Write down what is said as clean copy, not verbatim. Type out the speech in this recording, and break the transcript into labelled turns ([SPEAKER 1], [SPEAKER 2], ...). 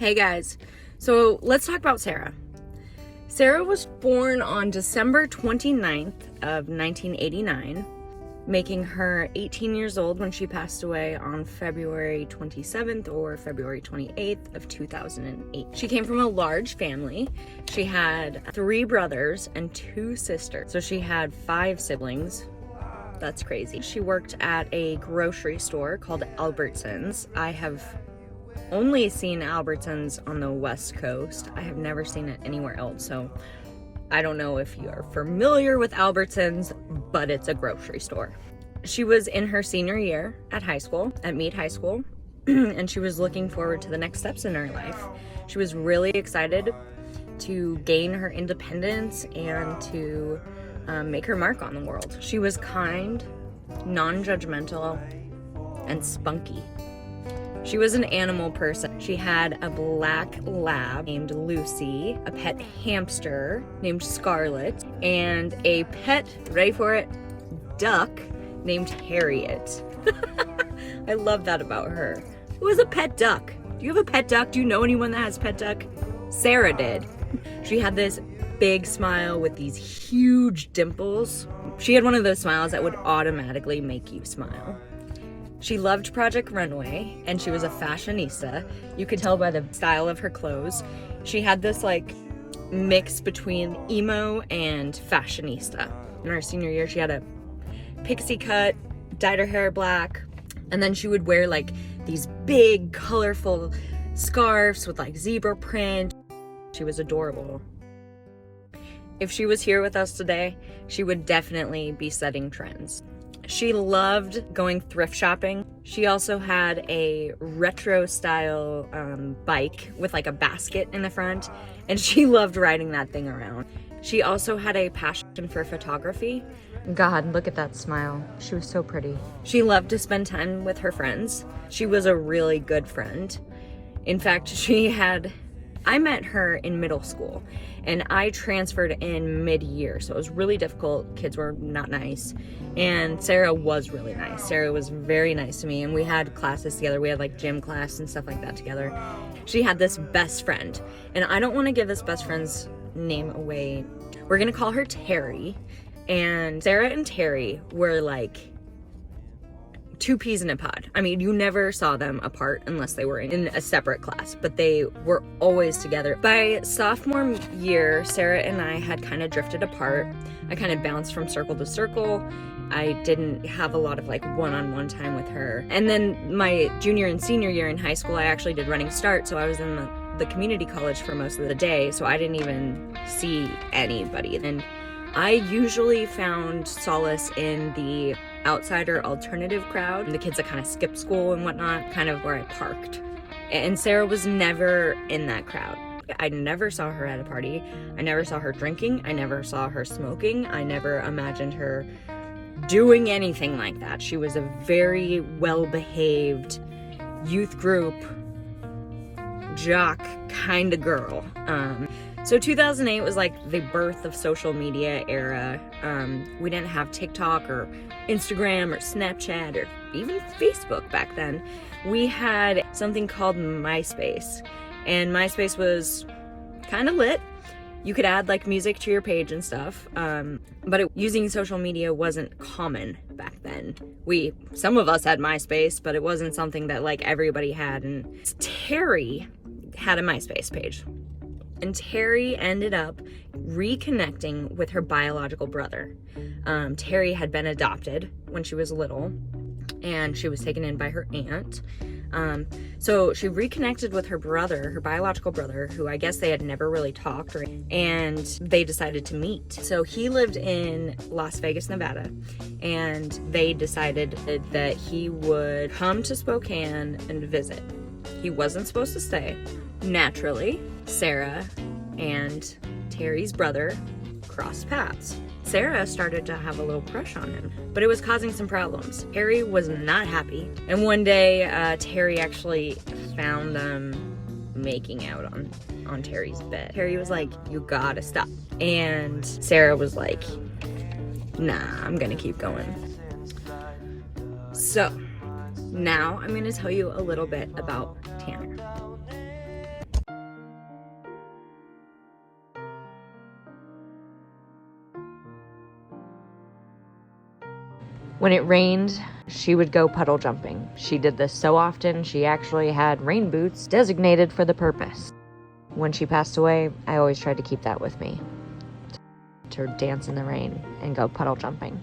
[SPEAKER 1] Hey guys, so let's talk about Sarah. Sarah was born on December 29th of 1989, making her 18 years old when she passed away on February 27th or February 28th of 2008. She came from a large family. She had 3 brothers and 2 sisters, so she had 5 siblings. That's crazy. She worked at a grocery store called Albertsons. I have only seen Albertsons on the West Coast. I have never seen it anywhere else, so I don't know if you are familiar with Albertsons, but it's a grocery store. She was in her senior year at high school, at Meade High School, and she was looking forward to the next steps in her life. She was really excited to gain her independence and to make her mark on the world. She was kind, non-judgmental, and spunky. She was an animal person. She had a black lab named Lucy, a pet hamster named Scarlet, and a pet, ready for it, duck named Harriet. I love that about her. Who has a pet duck? Do you have a pet duck? Do you know anyone that has a pet duck? Sarah did. She had this big smile with these huge dimples. She had one of those smiles that would automatically make you smile. She loved Project Runway, and she was a fashionista. You could tell by the style of her clothes. She had this like mix between emo and fashionista. In her senior year, she had a pixie cut, dyed her hair black, and then she would wear like these big, colorful scarves with like zebra print. She was adorable. If she was here with us today, she would definitely be setting trends. She loved going thrift shopping. She also had a retro style bike with like a basket in the front, and she loved riding that thing around. She also had a passion for photography. God, look at that smile. She was so pretty. She loved to spend time with her friends. She was a really good friend. In fact, I met her in middle school, and I transferred in mid-year, so it was really difficult. Kids were not nice, and Sarah was really nice. Sarah was very nice to me, and we had classes together. We had like gym class and stuff like that together. She had this best friend, and I don't want to give this best friend's name away. We're gonna call her Terry, and Sarah and Terry were like 2 peas in a pod. I mean, you never saw them apart unless they were in a separate class, but they were always together. By sophomore year, Sarah and I had kind of drifted apart. I kind of bounced from circle to circle. I didn't have a lot of like one-on-one time with her. And then my junior and senior year in high school, I actually did running start, so I was in the community college for most of the day, so I didn't even see anybody. And I usually found solace in the outsider alternative crowd, the kids that kind of skip school and whatnot, kind of where I parked. And Sarah was never in that crowd. I never saw her at a party. I never saw her drinking. I never saw her smoking. I never imagined her doing anything like that. She was a very well-behaved youth group jock kind of girl. So 2008 was like the birth of social media era. We didn't have TikTok or Instagram or Snapchat or even Facebook back then. We had something called MySpace, and MySpace was kind of lit. You could add like music to your page and stuff, but using social media wasn't common back then. Some of us had MySpace, but it wasn't something that like everybody had. And Terry had a MySpace page. And Terry ended up reconnecting with her biological brother. Terry had been adopted when she was little, and she was taken in by her aunt. So she reconnected with her brother, her biological brother, who I guess they had never really talked, and they decided to meet. So he lived in Las Vegas, Nevada, and they decided that he would come to Spokane and visit. He wasn't supposed to stay. Naturally, Sarah and Terry's brother crossed paths. Sarah started to have a little crush on him, but it was causing some problems. Terry was not happy, and one day Terry actually found them making out on Terry's bed. Terry was like, "You gotta stop," and Sarah was like, "Nah, I'm gonna keep going." So now I'm gonna tell you a little bit about Tanner. When it rained, she would go puddle jumping. She did this so often, she actually had rain boots designated for the purpose. When she passed away, I always tried to keep that with me, to dance in the rain and go puddle jumping.